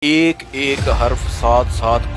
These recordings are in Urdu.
ایک ایک حرف 7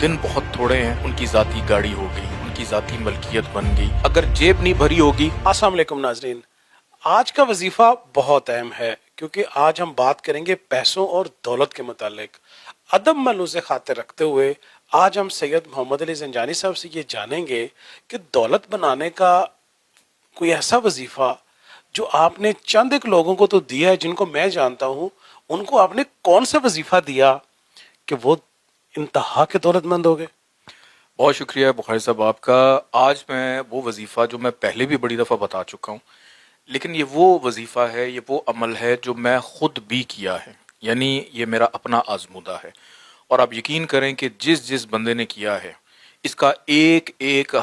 دن بہت تھوڑے ہیں. ان کی ذاتی گاڑی ہو گئی, ان کی ذاتی ملکیت بن گئی. اگر جیب نہیں بھری ہوگی. السلام علیکم ناظرین. آج کا وظیفہ بہت اہم ہے کیونکہ آج ہم بات کریں گے پیسوں اور دولت کے متعلق. عدم ملحوظ خاطر رکھتے ہوئے آج ہم سید محمد علی زنجانی صاحب سے یہ جانیں گے کہ دولت بنانے کا کوئی ایسا وظیفہ جو آپ نے چند ایک لوگوں کو تو دیا ہے, جن کو میں جانتا ہوں, ان کو آپ نے کون سا وظیفہ دیا کہ وہ انتہا کے دولت مند ہو گئے؟ بہت شکریہ بخاری صاحب آپ کا. آج میں وہ وظیفہ جو میں پہلے بھی بڑی دفعہ بتا چکا ہوں, لیکن یہ وہ وظیفہ ہے, یہ وہ عمل ہے جو میں خود بھی کیا ہے. یعنی یہ میرا اپنا آزمودہ ہے. اور آپ یقین کریں کہ جس بندے نے کیا ہے, اس کا ایک ایک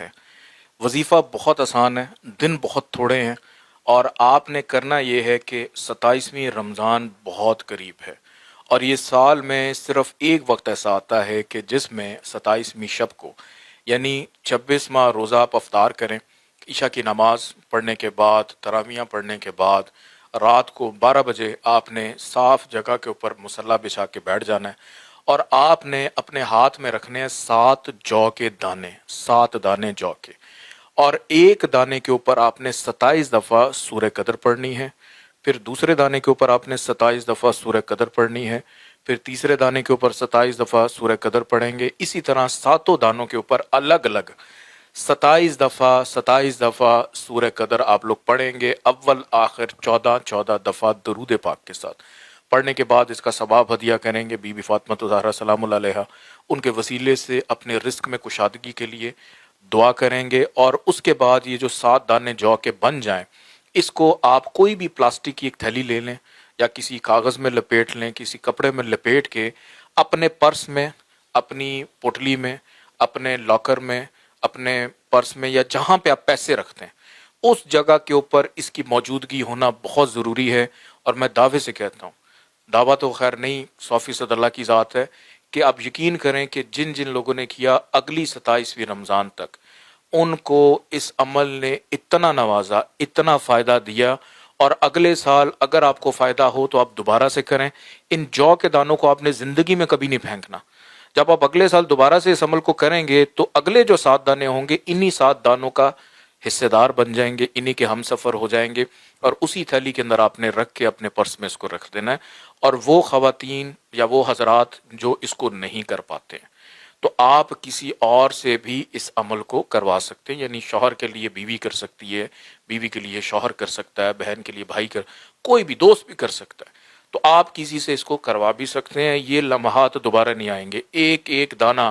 ہے. وظیفہ بہت آسان ہے, دن بہت تھوڑے ہیں, اور آپ نے کرنا یہ ہے کہ 27ویں رمضان بہت قریب ہے, اور یہ سال میں صرف ایک وقت ایسا آتا ہے کہ جس میں 27ویں شب کو, یعنی 26واں روزہ آپ افطار کریں, عشاء کی نماز پڑھنے کے بعد, تراویحاں پڑھنے کے بعد, رات کو 12 بجے آپ نے صاف جگہ کے اوپر مصلی بچھا کے بیٹھ جانا ہے, اور آپ نے اپنے ہاتھ میں رکھنے ہیں 7 جو کے دانے, 7 دانے جو کے, اور ایک دانے کے اوپر آپ نے 27 دفعہ سورہ قدر پڑھنی ہے. پھر دوسرے دانے کے اوپر آپ نے 27 دفعہ سورہ قدر پڑھنی ہے. پھر تیسرے دانے کے اوپر 27 دفعہ سورہ قدر پڑھیں گے. اسی طرح ساتوں دانوں کے اوپر الگ الگ 27 دفعہ سورہ قدر آپ لوگ پڑھیں گے. اول آخر 14 دفعہ درود پاک کے ساتھ پڑھنے کے بعد اس کا ثواب ہدیہ کریں گے بی بی فاطمہ الزہرا سلام اللہ علیہا. ان کے وسیلے سے اپنے رزق میں کشادگی کے لیے دعا کریں گے. اور اس کے بعد یہ جو 7 دانے جو کے بن جائیں, اس کو آپ کوئی بھی پلاسٹک کی ایک تھیلی لے لیں, یا کسی کاغذ میں لپیٹ لیں, کسی کپڑے میں لپیٹ کے اپنے پرس میں, اپنی پوٹلی میں, اپنے لاکر میں, اپنے پرس میں, یا جہاں پہ آپ پیسے رکھتے ہیں اس جگہ کے اوپر اس کی موجودگی ہونا بہت ضروری ہے. اور میں دعوے سے کہتا ہوں, دعویٰ تو خیر نہیں, 100% اللہ کی ذات ہے, کہ آپ یقین کریں کہ جن لوگوں نے کیا اگلی 27ویں رمضان تک, ان کو اس عمل نے اتنا نوازا, اتنا فائدہ دیا. اور اگلے سال اگر آپ کو فائدہ ہو تو آپ دوبارہ سے کریں. ان جو کے دانوں کو آپ نے زندگی میں کبھی نہیں پھینکنا. جب آپ اگلے سال دوبارہ سے اس عمل کو کریں گے تو اگلے جو 7 دانے ہوں گے, انہی 7 دانوں کا حصے دار بن جائیں گے, انہی کے ہم سفر ہو جائیں گے, اور اسی تھیلی کے اندر آپ نے رکھ کے اپنے پرس میں اس کو رکھ دینا ہے. اور وہ خواتین یا وہ حضرات جو اس کو نہیں کر پاتے ہیں, تو آپ کسی اور سے بھی اس عمل کو کروا سکتے ہیں. یعنی شوہر کے لیے بیوی کر سکتی ہے, بیوی کے لیے شوہر کر سکتا ہے, بہن کے لیے بھائی کوئی بھی دوست بھی کر سکتا ہے. تو آپ کسی سے اس کو کروا بھی سکتے ہیں. یہ لمحات دوبارہ نہیں آئیں گے. ایک ایک دانہ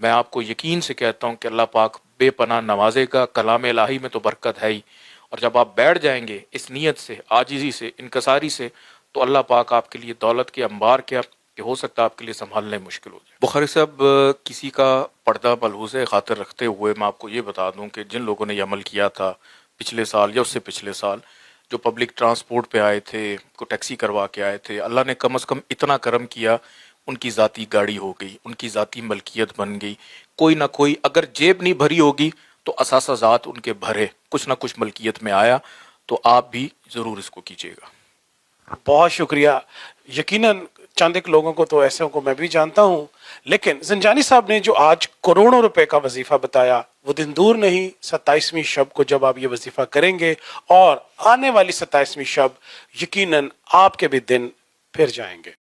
میں آپ کو یقین سے کہتا ہوں کہ اللہ پاک بے پناہ نوازے گا. کلام الہی میں تو برکت ہے ہی, اور جب آپ بیٹھ جائیں گے اس نیت سے, عاجزی سے, انکساری سے, تو اللہ پاک آپ کے لیے دولت کے انبار کیا کہ ہو سکتا ہے آپ کے لیے سنبھالنے مشکل ہو جائے. بخاری صاحب, کسی کا پردہ ملحوظ خاطر رکھتے ہوئے میں آپ کو یہ بتا دوں کہ جن لوگوں نے یہ عمل کیا تھا پچھلے سال یا اس سے پچھلے سال, جو پبلک ٹرانسپورٹ پہ آئے تھے, کو ٹیکسی کروا کے آئے تھے, اللہ نے کم از کم اتنا کرم کیا, ان کی ذاتی گاڑی ہو گئی, ان کی ذاتی ملکیت بن گئی. کوئی نہ کوئی, اگر جیب نہیں بھری ہوگی تو اثاثہ ذات ان کے بھرے, کچھ نہ کچھ ملکیت میں آیا. تو آپ بھی ضرور اس کو کیجیے گا. بہت شکریہ. یقیناً چند ایک لوگوں کو تو ایسے کو میں بھی جانتا ہوں, لیکن زنجانی صاحب نے جو آج کروڑوں روپے کا وظیفہ بتایا, وہ دن دور نہیں. 27ویں شب کو جب آپ یہ وظیفہ کریں گے, اور آنے والی 27ویں شب یقیناً آپ کے بھی دن پھر جائیں گے.